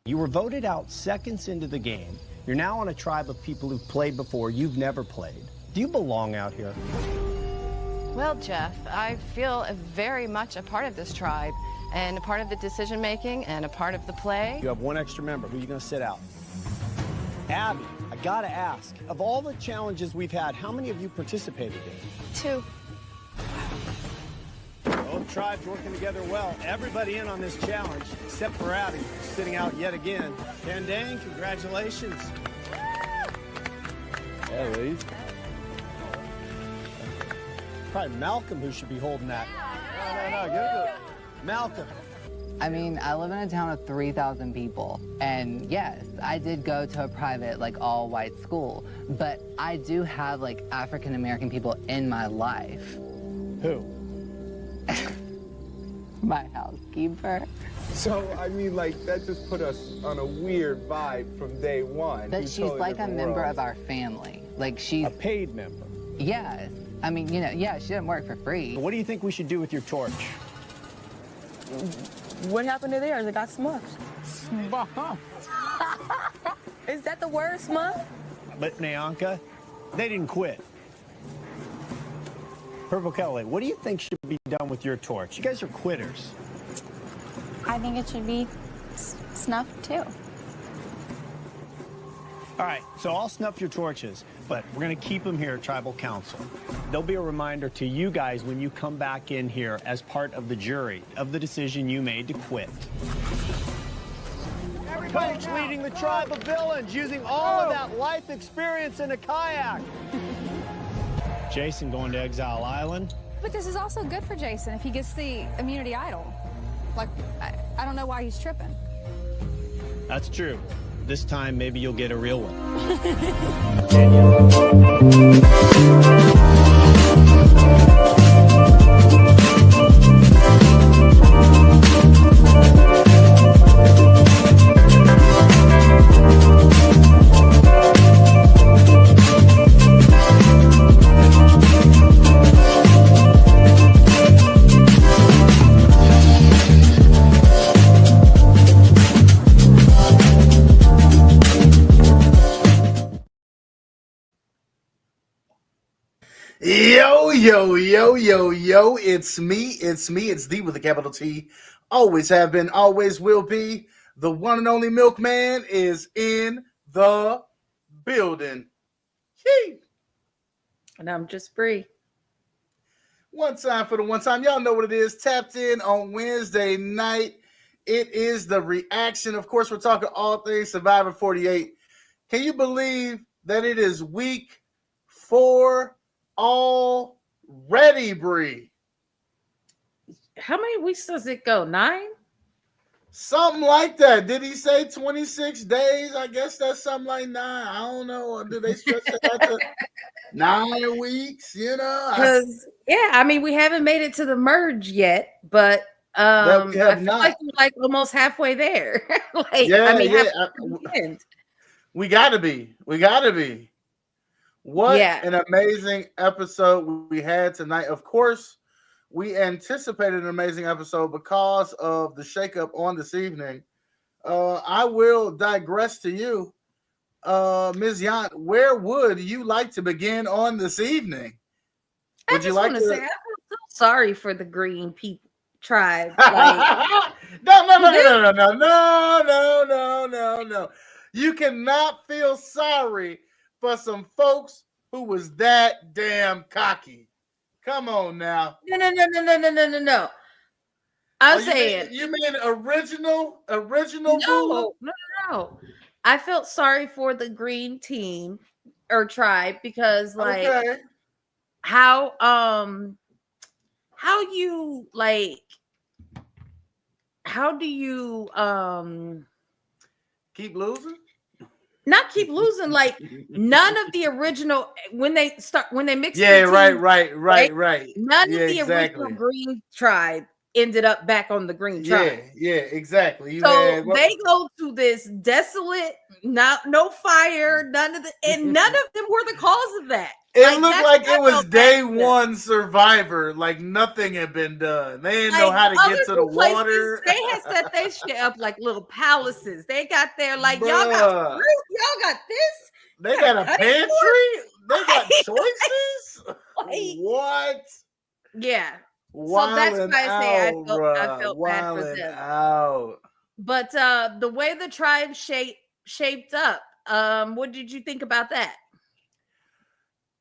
You were voted out seconds into the game. You're now on a tribe of people who've played before. You've never played. Do you belong out here? Well, Jeff, I feel very much a part of this tribe and a part of the decision making and a part of the play. You have one extra member. Who are you going to sit out? Abby, I got to ask, of all the challenges we've had, how many of you participated in? 2. Both tribes working together well. Everybody in on this challenge, except for Abby, sitting out yet again. Dandang, congratulations. Yeah, Lee. Probably Malcolm who should be holding that. No, give it to Malcolm. I mean, I live in a town of 3,000 people, and yes, I did go to a private, like, all-white school, but I do have, like, African-American people in my life. Who? My housekeeper. So, I mean, like, that just put us on a weird vibe from day one. But she's totally like a different member world. of our family. Like, she's... A paid member. Yes. I mean, you know, yeah, she didn't work for free. What do you think we should do with your torch? What happened to theirs? It got smushed. Is that the word, smush? But Nyanka, they didn't quit. Purple Kelly, what do you think should be done with your torch? You guys are quitters. I think it should be snuffed too. All right, so I'll snuff your torches, but we're going to keep them here at Tribal Council. There'll be a reminder to you guys when you come back in here as part of the jury of the decision you made to quit. Coach leading the tribe of villains, using all of that life experience in a kayak. Jason going to Exile Island. But this is also good for Jason if he gets the immunity idol. Like, I don't know why he's tripping. That's true. This time, maybe you'll get a real one. Yo, it's me, it's D with a capital T. Always have been, always will be. The one and only Milkman is in the building. Yee. And I'm just free. One time for the one time. Y'all know what it is. Tapped in on Wednesday night. It is the reaction. Of course, we're talking all things Survivor 48. Can you believe that it is week 4 already, Bree? How many weeks does it go? 9? Something like that. Did he say 26 days? I guess that's something like 9. I don't know. Did they stretch it out to 9 weeks? You know? Because, yeah, I mean, we haven't made it to the merge yet, but I feel like we're like almost halfway there. Like, yeah, I mean, yeah. We gotta be. What an amazing episode we had tonight. Of course, we anticipated an amazing episode because of the shakeup on this evening. I will digress to you. Ms. Yant, where would you like to begin on this evening? Would you like to say I feel so sorry for the green people tribe. Like, No. You cannot feel sorry for some folks who was that damn cocky. Come on now. No. I'm saying you mean original ruler? No. I felt sorry for the green team or tribe because like how do you keep losing? Not keep losing, like none of the original when they mix. Yeah, the team, right. None of the exactly. original green tribe ended up back on the green tribe. Yeah, exactly. So they go to this desolate, no fire, none of them were the cause of that. It looked like it was day one Survivor, like nothing had been done. They didn't know how to get to the water. They had set their shit up like little palaces. They got there like, y'all got fruit, y'all got this. They got a pantry. They got choices. What? Yeah. So that's why I say I felt bad for them. Out. But the way the tribe shaped up, what did you think about that?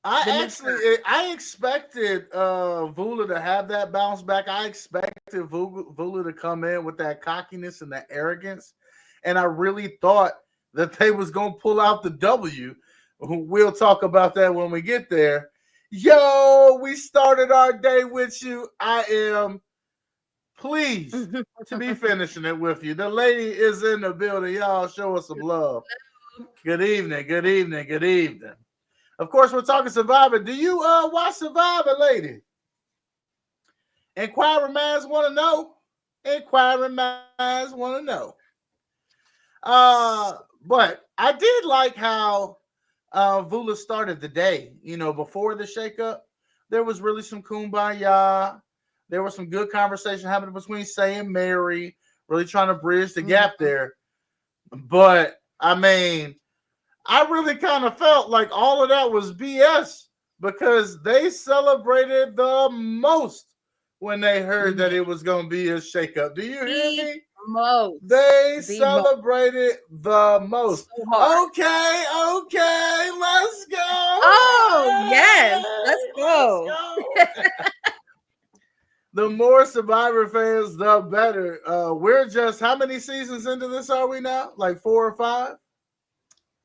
I expected Vula to have that bounce back. I expected Vula to come in with that cockiness and that arrogance, and I really thought that they was gonna pull out the W. We'll talk about that when we get there. Yo, we started our day with you. I am pleased to be finishing it with you. The lady is in the building. Y'all show us some love. Good evening. Good evening. Good evening. Of course, we're talking Survivor. Do you watch Survivor, lady? Inquiring minds want to know. Inquiring minds want to know. But I did like how Vula started the day. You know, before the shakeup, there was really some kumbaya. There was some good conversation happening between Say and Mary, really trying to bridge the gap there. But I mean, I really kind of felt like all of that was BS because they celebrated the most when they heard that it was going to be a shakeup. Do you hear me? They celebrated the most. So okay, let's go. Oh, yes, let's go. The more Survivor fans, the better. We're just, how many seasons into this are we now? Like 4 or 5?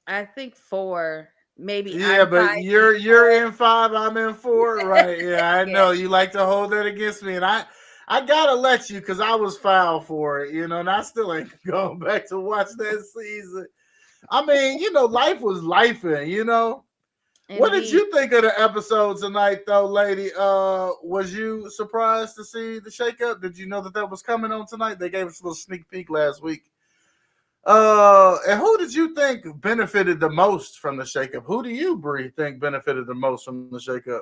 I think 4, maybe. Yeah, but you're in 5, I'm in 4, right? Yeah, I know you like to hold that against me, and I gotta let you because I was foul for it, you know, and I still ain't going back to watch that season. I mean, you know, life was lifing, you know. Indeed. What did you think of the episode tonight, though, lady? Was you surprised to see the shakeup? Did you know that was coming on tonight? They gave us a little sneak peek last week. And who did you think benefited the most from the shakeup? Who do you, Bree, think benefited the most from the shakeup?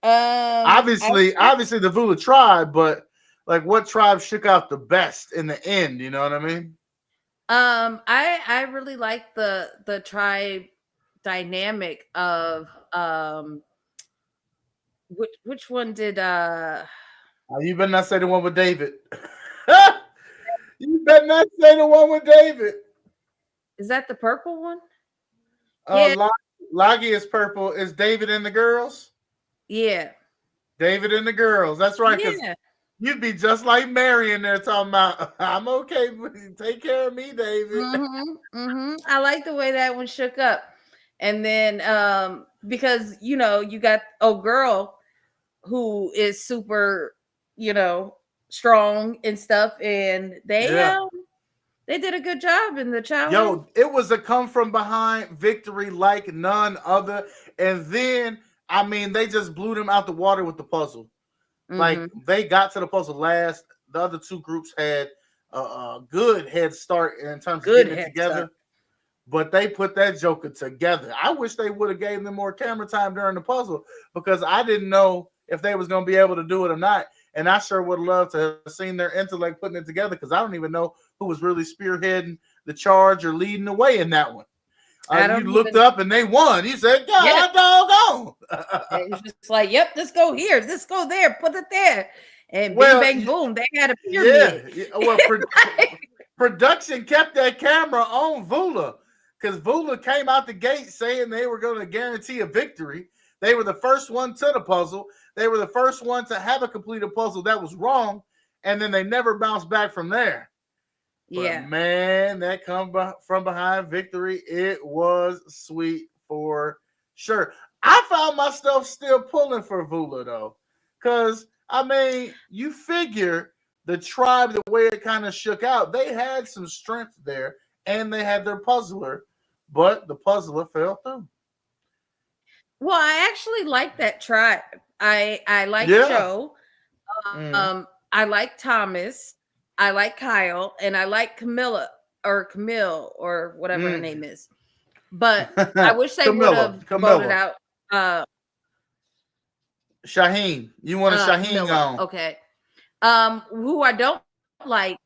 Obviously the Vula tribe, but like what tribe shook out the best in the end? You know what I mean? I really like the tribe dynamic of which one did you better not say the one with David. You better not say the one with David. Is that the purple one? Loggy is purple. Is David and the girls? Yeah. David and the girls. That's right. Yeah. You'd be just like Mary in there talking about, I'm okay. Take care of me, David. I like the way that one shook up. And then because, you know, you got girl who is super, you know, strong and stuff, and they did a good job in the challenge. Yo, it was a come from behind victory like none other. And then, I mean, they just blew them out the water with the puzzle. Like, they got to the puzzle last. The other two groups had a good head start in terms of getting it together. But they put that joker together. I wish they would have gave them more camera time during the puzzle because I didn't know if they was going to be able to do it or not. And I sure would love to have seen their intellect putting it together because I don't even know who was really spearheading the charge or leading the way in that one. You looked up and they won. You said, God, doggone. It was just like, yep, let's go here. Let's go there. Put it there. And bing, bang, boom. They had a pyramid. Yeah. Well, production kept that camera on Vula because Vula came out the gate saying they were going to guarantee a victory. They were the first one to the puzzle. They were the first one to have a completed puzzle that was wrong. And then they never bounced back from there. Yeah, but man, that come from behind victory, it was sweet for sure. I found myself still pulling for Vula though, because I mean, you figure the tribe, the way it kind of shook out, they had some strength there, and they had their puzzler, but the puzzler fell through. Well, I actually like that tribe. I like Joe. I like Thomas, I like Kyle, and I like Camille or whatever her name is. But I wish they would have voted out Shaheen. You want a Shaheen Camilla. on? Okay. Who I don't like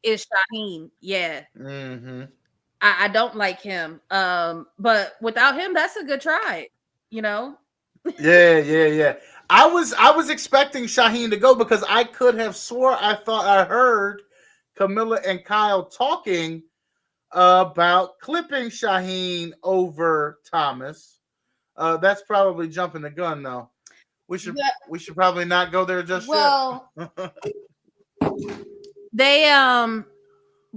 is Shaheen. Yeah. Mm-hmm. I don't like him. But without him, that's a good try, you know? Yeah. I was expecting Shaheen to go because I could have swore I thought I heard Camilla and Kyle talking about clipping Shaheen over Thomas. That's probably jumping the gun though. We should probably not go there just yet. They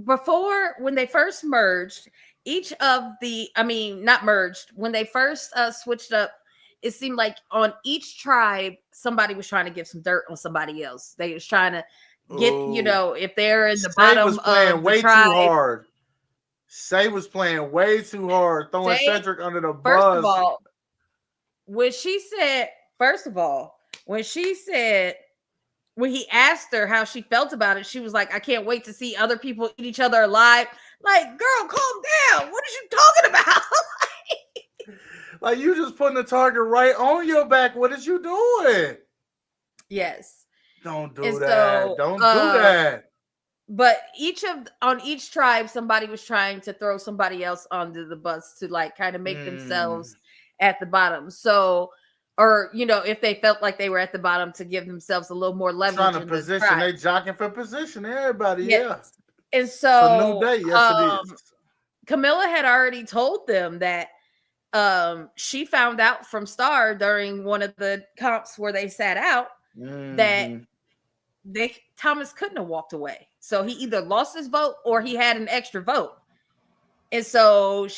before when they first merged, not merged, when they first switched up, it seemed like on each tribe somebody was trying to give some dirt on somebody else. They was trying to get, if they're in the bottom was playing of way the tribe, too hard. Say was playing way too hard, throwing Cedric under the bus. First of all, when he asked her how she felt about it, she was like, I can't wait to see other people eat each other alive. Like, girl, calm down. What are you talking about? Like, you just putting the target right on your back. What is you doing? Yes. Don't do that. Don't do that. But on each tribe, somebody was trying to throw somebody else under the bus to like kind of make themselves at the bottom. So, or if they felt like they were at the bottom, to give themselves a little more leverage. Trying to position, they jockeying for position. Everybody, yes. Yeah. And so, it's a new day. Yes, it is. Camilla had already told them that she found out from Star during one of the comps where they sat out that Thomas couldn't have walked away. So he either lost his vote or he had an extra vote. And so you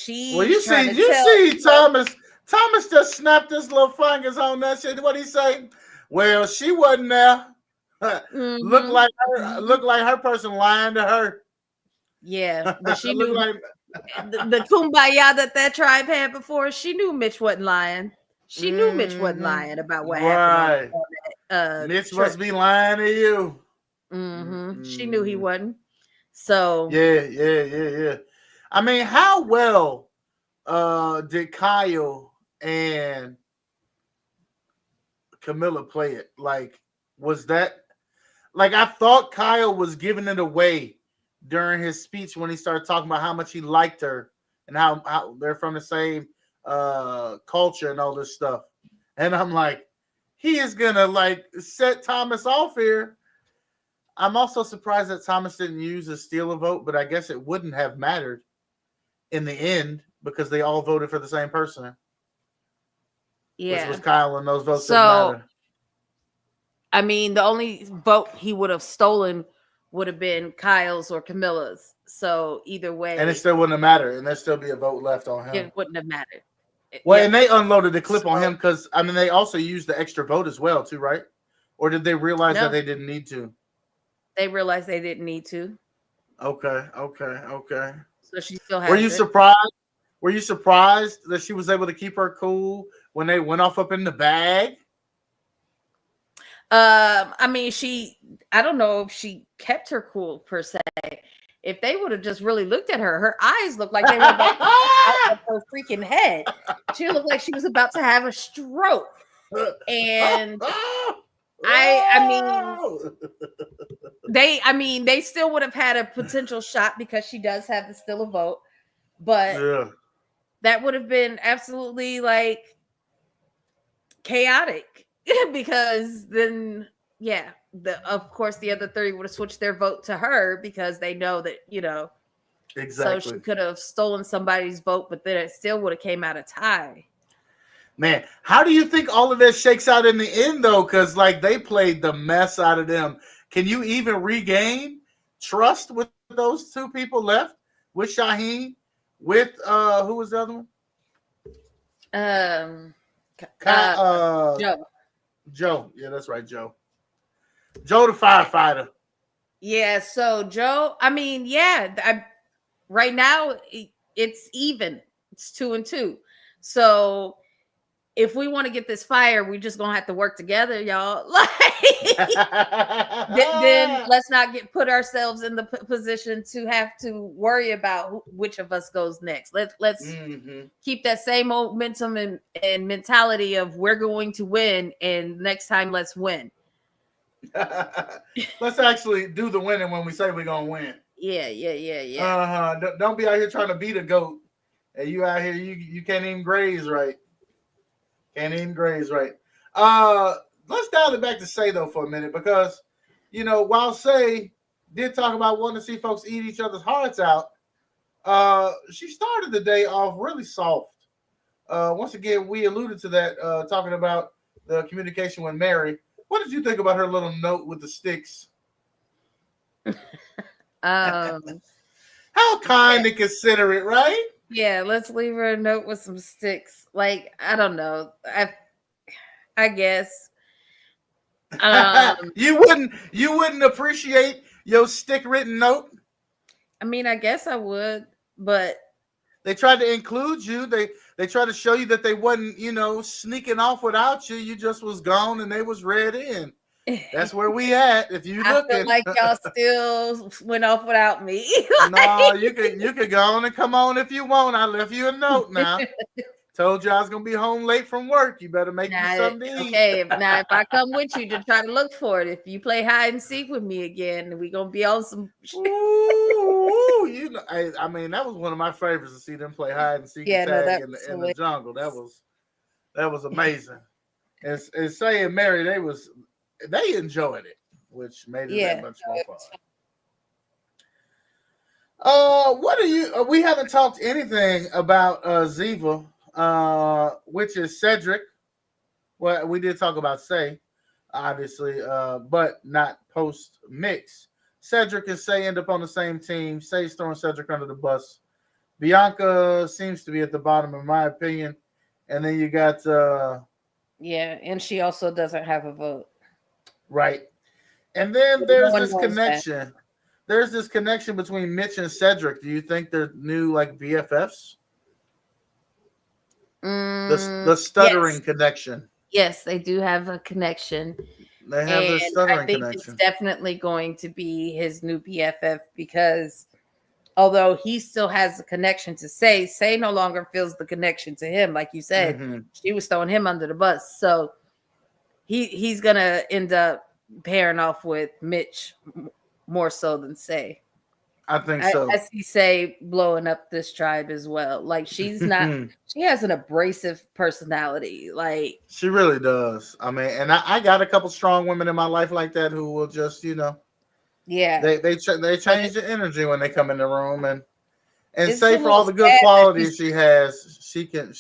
see Thomas just snapped his little fingers on that shit. What he say? Well, she wasn't there. Look like her person lying to her. Yeah, but she knew the kumbaya that tribe had before. She knew Mitch wasn't lying. She knew Mitch wasn't lying about what happened. Mitch must be lying to you. She knew he wasn't. So yeah. I mean, how well did Kyle and Camilla play it? Like, was that like, I thought Kyle was giving it away during his speech when he started talking about how much he liked her and how they're from the same culture and all this stuff. And I'm like, he is gonna like set Thomas off here. I'm also surprised that Thomas didn't use a steal a vote, but I guess it wouldn't have mattered in the end because they all voted for the same person. Yeah. Which was Kyle, and those votes didn't matter. I mean, the only vote he would have stolen would have been Kyle's or Camilla's. So either way. And it still wouldn't have mattered, and there'd still be a vote left on him. It wouldn't have mattered. Well, and they unloaded the clip on him because, I mean, they also used the extra vote as well, too, right? Or did they realize that they didn't need to? They realized they didn't need to. Okay. So she still has Were you surprised? Were you surprised that she was able to keep her cool when they went off up in the bag? I mean, I don't know if she kept her cool per se. If they would have just really looked at her, her eyes looked like they were about to out of her freaking head. She looked like she was about to have a stroke. And they still would have had a potential shot because she does have the still a vote, but that would have been absolutely like chaotic because then of course the other three would have switched their vote to her because they know that exactly. So she could have stolen somebody's vote, but then it still would have came out a tie. Man, how do you think all of this shakes out in the end, though? Because, like, they played the mess out of them. Can you even regain trust with those two people left? With Shaheen? With, who was the other one? Joe. Yeah, that's right, Joe. Joe the firefighter. Yeah, so Joe, I mean, right now, it's even. It's 2-2. So if we want to get this fire, we just gonna have to work together, y'all. Like, then let's not put ourselves in the position to have to worry about which of us goes next. Let's keep that same momentum and mentality of we're going to win, and next time let's win. Let's actually do the winning when we say we're gonna win. Yeah. Don't be out here trying to beat a goat, and you out here you can't even graze right. Let's dial it back to Say though for a minute, because while Say did talk about wanting to see folks eat each other's hearts out, she started the day off really soft. Once again, we alluded to that talking about the communication with Mary. What did you think about her little note with the sticks? How kind and considerate, right? Yeah, let's leave her a note with some sticks. Like, I don't know. I guess. You wouldn't appreciate your stick written note? I mean, I guess I would, but they tried to include you. They tried to show you that they wasn't, sneaking off without you. You just was gone and they was read in. That's where we at. If you look, I feel like y'all still went off without me. No, you could go on and come on if you want. I left you a note now. Told you I was gonna be home late from work. You better make me something to eat. Okay, now if I come with you to try to look for it, if you play hide and seek with me again, we gonna be on some. Ooh, I mean, that was one of my favorites to see them play hide and seek and tag in the jungle. That was amazing. And Say and Mary, they enjoyed it, which made it that much more fun. What are you? We haven't talked anything about Ziva. Which is Cedric. Well, we did talk about Say, obviously, but not post mix. Cedric and Say end up on the same team. Say's throwing Cedric under the bus. Bianca seems to be at the bottom, in my opinion. And then you got and she also doesn't have a vote. Right. And then there's this connection. There's this connection between Mitch and Cedric. Do you think they're new like BFFs? The stuttering connection. Yes, they do have a connection. They have the stuttering connection. I think it's definitely going to be his new BFF, because although he still has a connection to Say no longer feels the connection to him. Like you said, she was throwing him under the bus. So he's going to end up pairing off with Mitch more so than Say. I think so. I see Say blowing up this tribe as well. Like, she's not, she has an abrasive personality. Like, she really does. I mean, and I got a couple strong women in my life like that who will just, they change the energy when they come in the room, and Say for all the good qualities she has, she can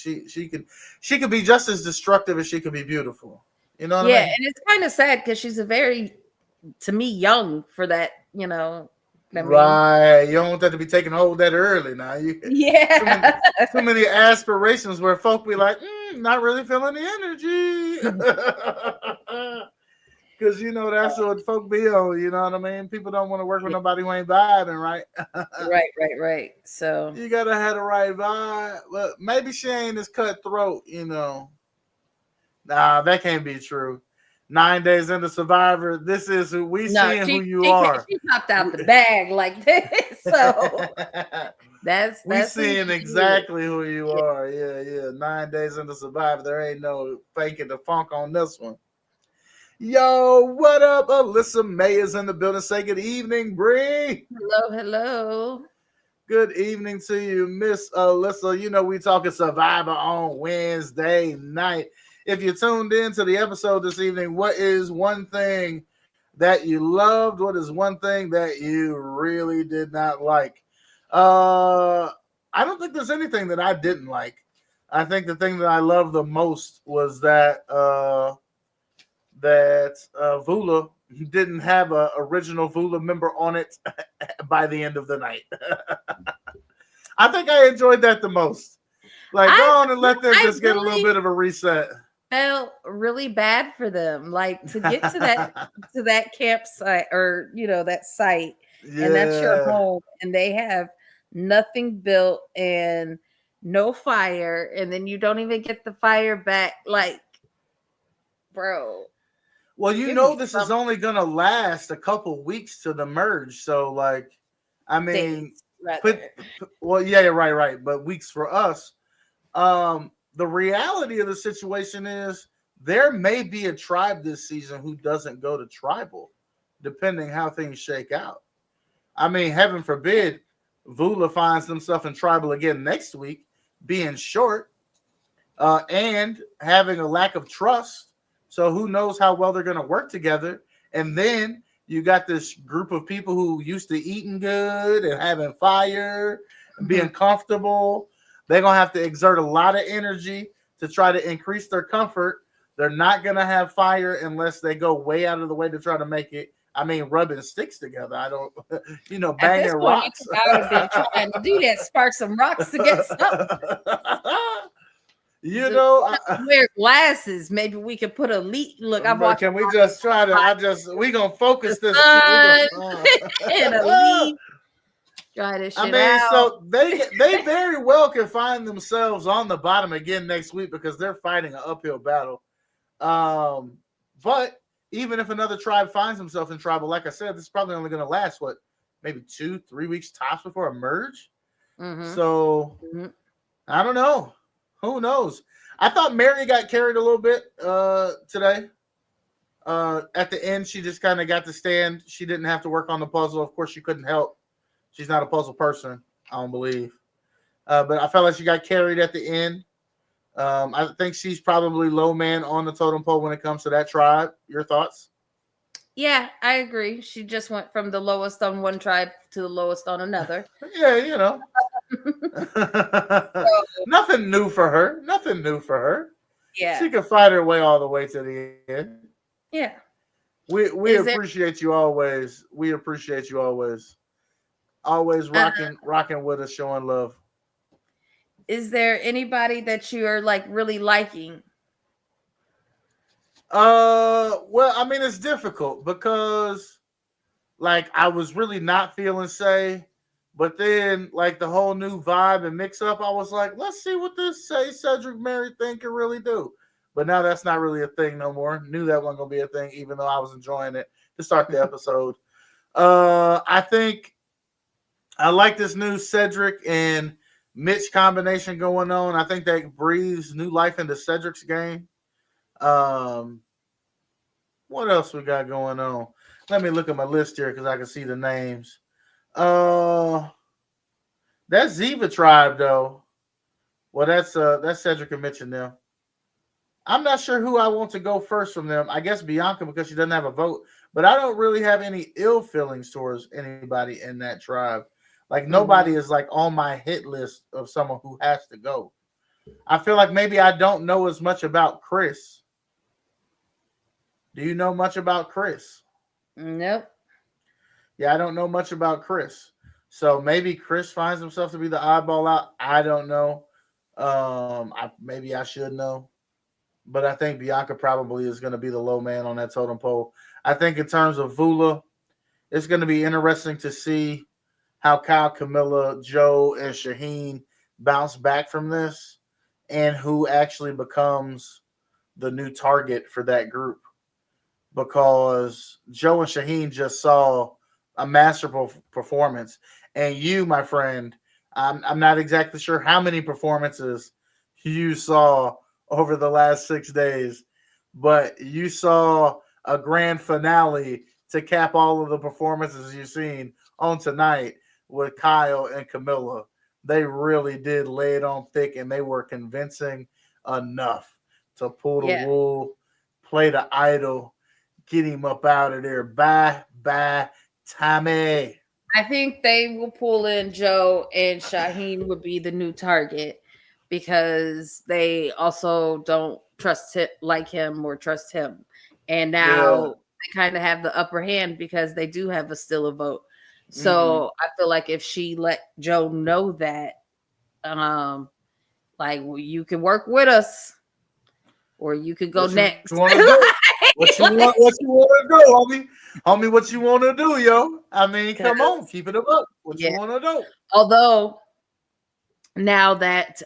be just as destructive as she can be beautiful. You know what I mean? And it's kind of sad because she's a very, to me, young for that, Right, you don't want that to be taken hold that early. Now too many aspirations where folk be like, not really feeling the energy, because that's what folk be on. You know what I mean? People don't want to work with nobody who ain't vibing, right? Right. So you gotta have the right vibe, but maybe she ain't as cutthroat. Nah, that can't be true. 9 days into Survivor, this is who we seeing who you are. She popped out the bag like this, so that's seeing exactly who you are. Yeah. 9 days into Survivor, there ain't no faking the funk on this one. Yo, what up? Alyssa May is in the building. Say good evening, Bree. Hello. Good evening to you, Miss Alyssa. We talking Survivor on Wednesday night. If you tuned in to the episode this evening, what is one thing that you loved? What is one thing that you really did not like? I don't think there's anything that I didn't like. I think the thing that I loved the most was that Vula didn't have an original Vula member on it by the end of the night. I think I enjoyed that the most. Like, go on and let them just get a little bit of a reset. Felt really bad for them, like, to get to that campsite, or that site, and that's your home, and they have nothing built, and no fire, and then you don't even get the fire back. Like, bro. Well, you Give know me this is something. only gonna last a couple weeks to the merge. So, like, I mean, Days, rather. well, yeah, right, but weeks for us. The reality of the situation is there may be a tribe this season who doesn't go to tribal, depending how things shake out. I mean, heaven forbid, Vula finds himself in tribal again next week, being short and having a lack of trust. So who knows how well they're going to work together? And then you got this group of people who used to eating good and having fire and being comfortable. They're going to have to exert a lot of energy to try to increase their comfort. They're not going to have fire unless they go way out of the way to try to make it. I mean, rubbing sticks together. I don't, At banging this point, rocks. I would have been trying to do that, spark some rocks to get something. Wear glasses. Maybe we could put a lead. Look, I'm watching. Can we just try to? We gonna focus this. And a lead. Try this shit out. So they very well can find themselves on the bottom again next week because they're fighting an uphill battle. But even if another tribe finds himself in tribal, like I said, this is probably only going to last maybe 2-3 weeks tops before a merge. So I don't know. Who knows? I thought Mary got carried a little bit today. At the end, she just kind of got to stand. She didn't have to work on the puzzle. Of course, she couldn't help. She's not a puzzle person, I don't believe. But I felt like she got carried at the end. I think she's probably low man on the totem pole when it comes to that tribe. Your thoughts? Yeah, I agree. She just went from the lowest on one tribe to the lowest on another. Yeah, Nothing new for her. Nothing new for her. Yeah. She can fight her way all the way to the end. Yeah. We appreciate you always. We appreciate you always. Always rocking with us, showing love. Is there anybody that you are like really liking? Well, I mean, it's difficult because like I was really not feeling Say, but then like the whole new vibe and mix up, I was like, let's see what this Say Cedric Mary thing can really do. But now that's not really a thing no more. Knew that wasn't gonna be a thing, even though I was enjoying it to start the episode. I think I like this new Cedric and Mitch combination going on. I think that breathes new life into Cedric's game. What else we got going on? Let me look at my list here because I can see the names. That Ziva tribe, though. Well, that's Cedric and Mitch and them. I'm not sure who I want to go first from them. I guess Bianca because she doesn't have a vote, but I don't really have any ill feelings towards anybody in that tribe. Like nobody is like on my hit list of someone who has to go. I feel like maybe I don't know as much about Chris. Do you know much about Chris? Nope. Yeah, I don't know much about Chris. So maybe Chris finds himself to be the oddball out. I don't know. Maybe I should know. But I think Bianca probably is going to be the low man on that totem pole. I think in terms of Vula, it's going to be interesting to see how Kyle, Camilla, Joe, and Shaheen bounce back from this and who actually becomes the new target for that group. Because Joe and Shaheen just saw a masterful performance. And you, my friend, I'm not exactly sure how many performances you saw over the last 6 days, but you saw a grand finale to cap all of the performances you've seen on tonight with Kyle and Camilla. They really did lay it on thick, and they were convincing enough to pull the wool, play the idol, get him up out of there. Bye, Tommy. I think they will pull in Joe, and Shaheen would be the new target because they also don't trust him like him or trust him. And now they kind of have the upper hand because they do have still a vote. So I feel like if she let Joe know that, like, well, you can work with us or you could go next. What you want to do, homie? What you want to do, yo? I mean, come on, keep it up. What you want to do? Although now that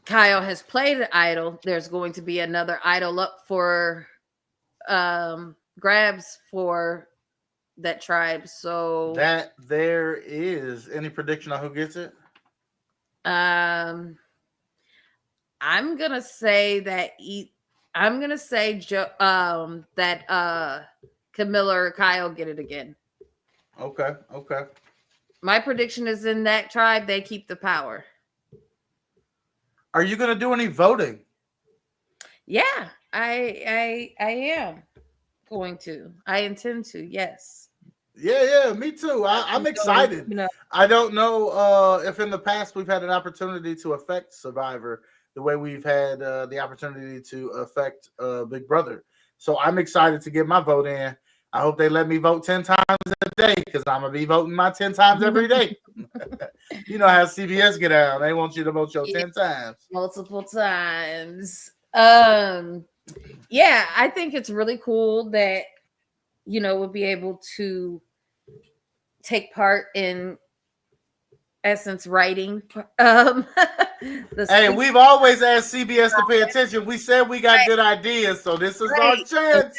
Kyle has played an idol, there's going to be another idol up for grabs for that tribe. So that there is any prediction on who gets it? I'm gonna say that Camilla or Kyle get it again. Okay. My prediction is in that tribe, they keep the power. Are you gonna do any voting? Yeah, I am going to. I intend to, yes. Yeah, me too. I'm excited. You know, I don't know if in the past we've had an opportunity to affect Survivor the way we've had the opportunity to affect Big Brother. So I'm excited to get my vote in. I hope they let me vote 10 times a day because I'm going to be voting my 10 times every day. You know how CBS get out. They want you to vote your 10 times. Multiple times. Yeah, I think it's really cool that, we'll be able to take part in Essence writing. Hey, we've always asked CBS to pay attention. We said we got good ideas, so this is our chance.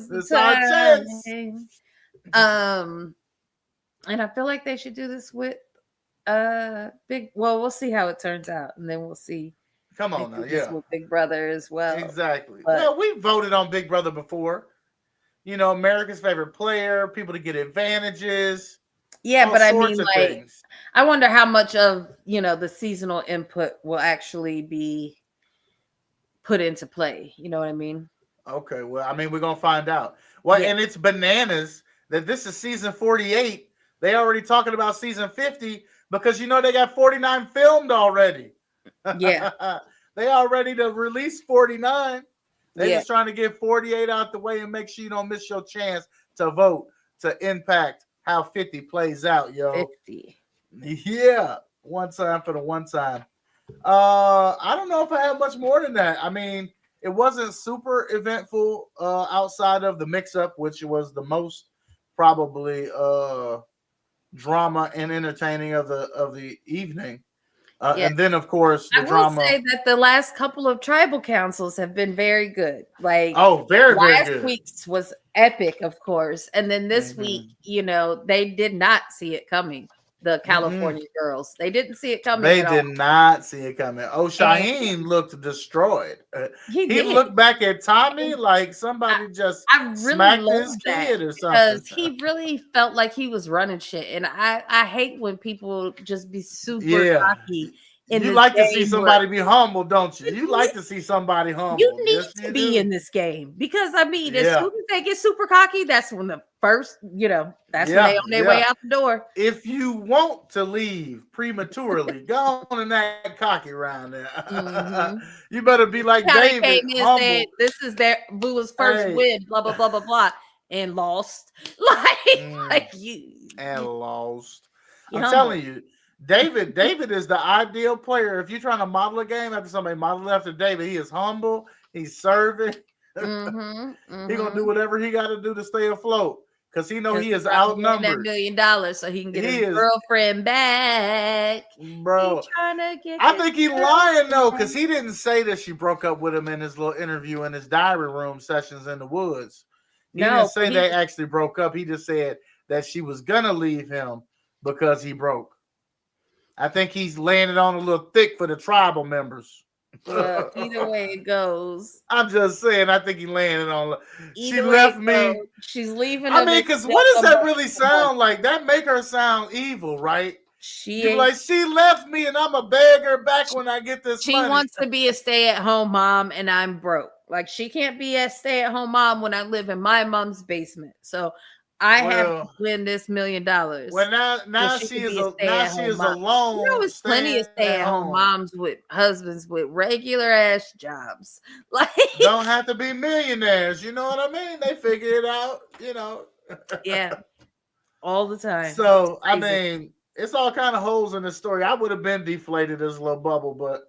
This is our chance. And I feel like they should do this with we'll see how it turns out, and then we'll see. Come on now, yeah. With Big Brother as well. Exactly. Well, we voted on Big Brother before. America's favorite player, people to get advantages. Yeah, but I mean, things. I wonder how much of the seasonal input will actually be put into play. You know what I mean? Okay, well, I mean, we're gonna find out. Well, and it's bananas that this is season 48. They already talking about season 50 because they got 49 filmed already. Yeah, they are ready to release 49. They're just trying to get 48 out the way and make sure you don't miss your chance to vote to impact how 50 plays out, yo. 50. Yeah. One time for the one time. I don't know if I have much more than that. I mean, it wasn't super eventful outside of the mix-up, which was the most probably drama and entertaining of the evening. And then, of course, the drama. I will say that the last couple of tribal councils have been very good. Like, very, very good. Last week's was epic, of course. And then this week, they did not see it coming. The California girls, they didn't see it coming. They did not see it coming. Oh, Shaheen looked destroyed. He looked back at Tommy like somebody just smacked his kid or something. Because he really felt like he was running shit. And I hate when people just be super cocky. You like to see somebody be humble, don't you? You like to see somebody humble. You need to be in this game because as soon as they get super cocky, that's when the first, that's when they on their way out the door. If you want to leave prematurely, go on and act cocky around there. You better be like David. Came in and said, this is their Boo's first win, blah blah blah blah blah, and lost. Lost. I'm telling you. David is the ideal player. If you're trying to model a game after somebody modeled after David, he is humble. He's serving. He's gonna do whatever he got to do to stay afloat because he he is outnumbered. $1 million so he can get his girlfriend back, bro. I think he's lying though because he didn't say that she broke up with him in his little interview in his diary room sessions in the woods. He didn't say they actually broke up. He just said that she was gonna leave him because he broke. I think he's laying it on a little thick for the tribal members. Either way it goes. I'm just saying, I think he's laying it on. She left me. She's leaving. I mean, because what does that really sound like? That make her sound evil, right? She left me and I'm a beg her back when I get this money. She wants to be a stay-at-home mom and I'm broke. Like she can't be a stay-at-home mom when I live in my mom's basement. So I have to win this $1 million. Well, now she is alone. There's plenty of stay-at-home moms with husbands with regular ass jobs. Like don't have to be millionaires. You know what I mean? They figure it out. Yeah, all the time. So I mean, it's all kind of holes in the story. I would have been deflated as a little bubble, but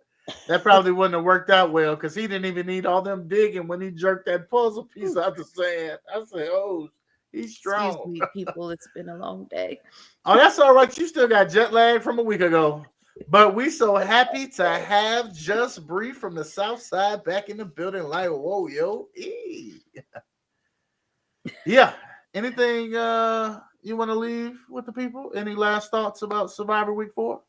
that probably wouldn't have worked out well because he didn't even need all them digging when he jerked that puzzle piece out the sand. I said, oh. He's strong. Excuse me, people. It's been a long day. Oh, that's all right. You still got jet lag from a week ago. But we so happy to have Just Bree from the South Side back in the building. Like, whoa, yo. Yeah. Anything you want to leave with the people? Any last thoughts about Survivor Week 4?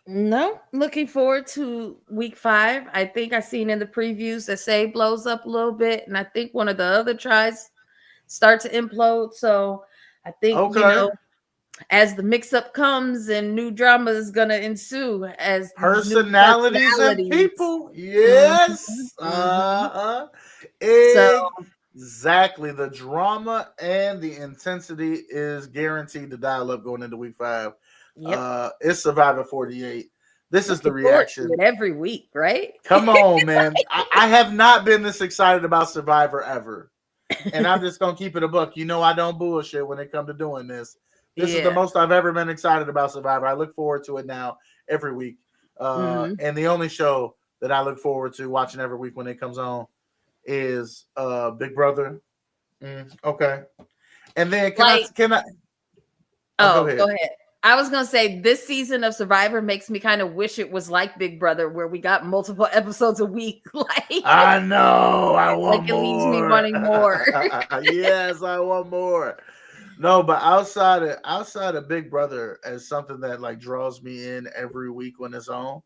No. Looking forward to week 5. I think I seen in the previews that Say blows up a little bit, and I think one of the other tries start to implode. So I think as the mix-up comes and new drama is gonna ensue as personalities and people. Yes. Exactly. The drama and the intensity is guaranteed to dial up going into week 5. Yep. It's Survivor 48. This is the reaction every week, right? Come on, man. I have not been this excited about Survivor ever. And I'm just gonna keep it a buck. You know I don't bullshit when it comes to doing this. This is the most I've ever been excited about Survivor. I look forward to it now every week. And the only show that I look forward to watching every week when it comes on is Big Brother. Okay. And then can I go ahead. I was gonna say this season of Survivor makes me kind of wish it was like Big Brother, where we got multiple episodes a week. I know, I want more. It leaves me wanting more. Yes, I want more. No, but outside of Big Brother as something that like draws me in every week when it's on.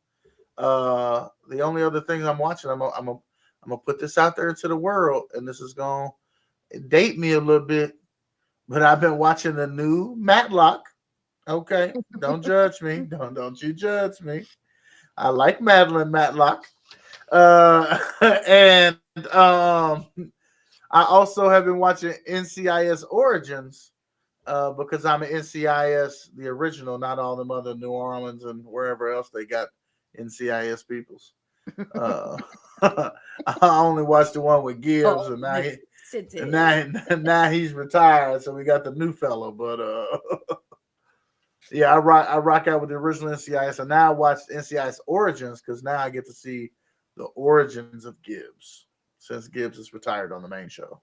The only other things I'm watching, I'm gonna put this out there to the world, and this is gonna date me a little bit, but I've been watching the new Matlock. Okay, don't judge me. Don't you judge me. I like Madeline Matlock. And I also have been watching NCIS Origins because I'm an NCIS, the original, not all them other New Orleans and wherever else they got NCIS peoples. I only watched the one with Gibbs, and now he's retired, so we got the new fellow. But yeah, I rock out with the original NCIS, and now I watch NCIS Origins because now I get to see the origins of Gibbs since Gibbs is retired on the main show.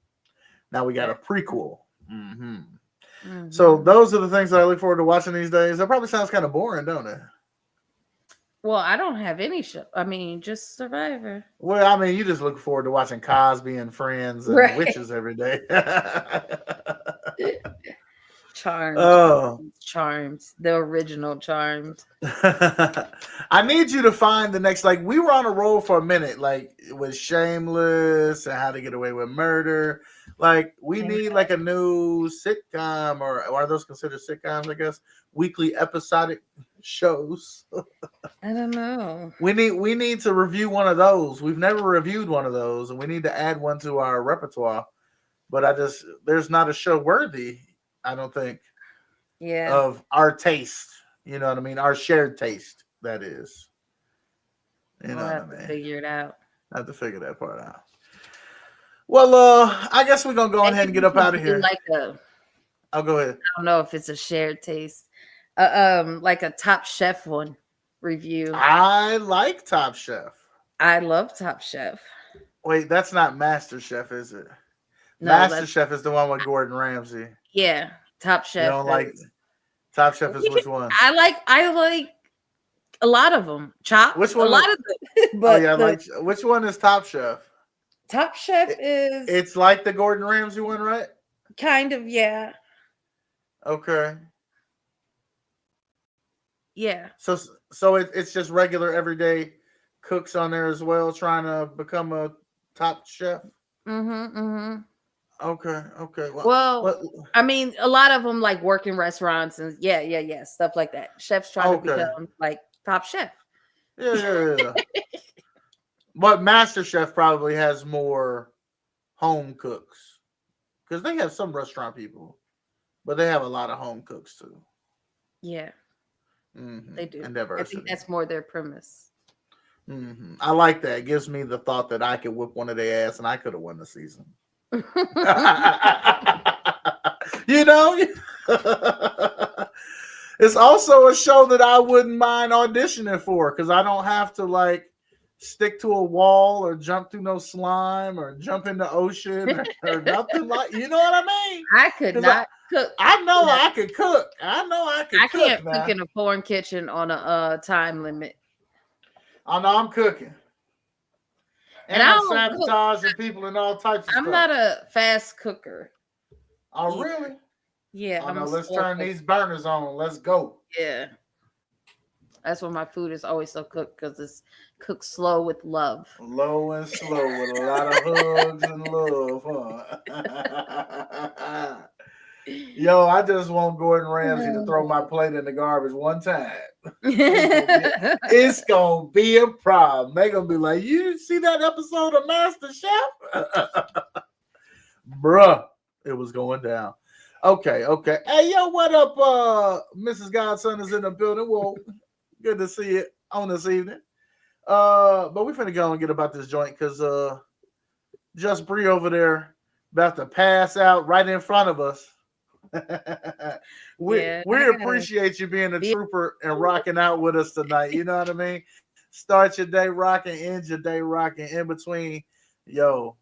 Now we got a prequel. So those are the things that I look forward to watching these days. That probably sounds kind of boring, don't it? Well, I don't have any show. I mean, just Survivor. Well, I mean, you just look forward to watching Cosby and Friends and Witches every day. Charmed. Charmed. The original Charmed. I need you to find the next, like, we were on a roll for a minute, like with Shameless and How to Get Away with Murder. Like, we need like a new sitcom, or are those considered sitcoms, I guess? Weekly episodic shows. I don't know. We need to review one of those. We've never reviewed one of those, and we need to add one to our repertoire. But there's not a show worthy, I don't think, of our taste. You know what I mean? Our shared taste, that is. We'll have to figure it out. I have to figure that part out. Well, I guess we're gonna go ahead and get up out of here. I'll go ahead. I don't know if it's a shared taste. Like a Top Chef one review. I like Top Chef. I love Top Chef. Wait, that's not Master Chef, is it? No, Master Chef is the one with Gordon Ramsay. Yeah, Top Chef. You don't like Top Chef is which one? I like a lot of them. Which one? A lot of them. But which one is Top Chef? Top Chef is. It's like the Gordon Ramsay one, right? Kind of, yeah. Okay. Yeah. So it's just regular everyday cooks on there as well, trying to become a top chef. Okay. Well, I mean, a lot of them like work in restaurants and yeah, stuff like that. Chefs trying to become like top chef. Yeah. But Master Chef probably has more home cooks because they have some restaurant people, but they have a lot of home cooks too. Yeah, they do. And diversity. I think that's more their premise. I like that. It gives me the thought that I could whip one of their ass and I could have won the season. You know, it's also a show that I wouldn't mind auditioning for because I don't have to like stick to a wall or jump through no slime or jump in the ocean or nothing like. You know what I mean? I could 'Cause not cook. I know I could cook. I know I could I cook. can't now. cook in a foreign kitchen on a time limit. I know I'm cooking. And I I'm don't cook. sabotaging people and all types of I'm stuff. not a fast cooker. Oh, really? Yeah. Oh, no, a let's slow turn cooker. these burners on. Let's go. Yeah. That's why my food is always so cooked, because it's cooked slow with love. Low and slow with a lot of hugs and love, huh? Yo, I just want Gordon Ramsay to throw my plate in the garbage one time. It's gonna be a problem. They're gonna be like, you see that episode of Master Chef? Bruh, it was going down. Okay. Hey, yo, what up? Mrs. Godson is in the building. Well, good to see you on this evening. But we finna go and get about this joint because Just Bree over there about to pass out right in front of us. we appreciate you being a trooper and rocking out with us tonight. You know what I mean? Start your day rocking, end your day rocking, in between. Yo.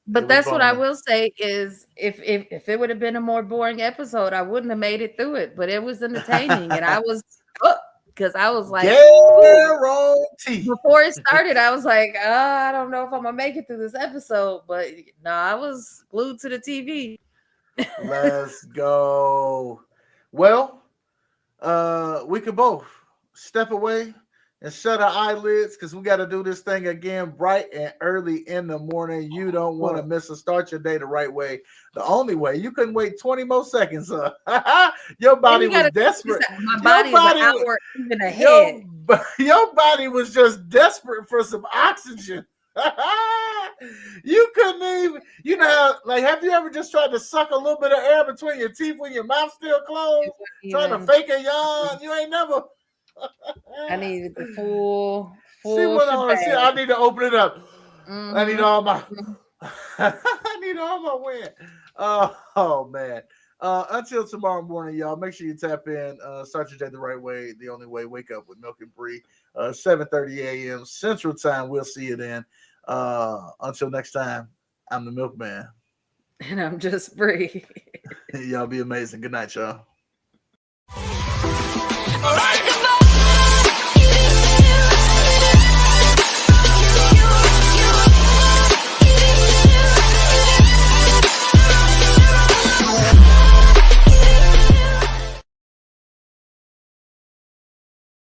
But that's what I will say is if it would have been a more boring episode, I wouldn't have made it through it. But it was entertaining, and I was because I was like, before it started, I was like, I don't know if I'm gonna make it through this episode. But no, I was glued to the TV. Let's go. Well, we could both step away and shut our eyelids because we got to do this thing again bright and early in the morning. You don't want to miss a start your day the right way. The only way. You couldn't wait 20 more seconds. Your body was desperate. My body is an hour even ahead. Your body was just desperate for some oxygen. You couldn't even, you know, like, have you ever just tried to suck a little bit of air between your teeth when your mouth still closed? Trying to fake a yawn? You ain't never. I needed the full see what I need to open it up. Mm-hmm. I need all my I need all my wind. Oh man. Until tomorrow morning, y'all, make sure you tap in. Start your day the right way, the only way. Wake up with Milk and Bree. 7:30 a.m. Central Time. We'll see you then. Until next time, I'm the Milkman. And I'm Just Bree. Y'all be amazing. Good night, y'all.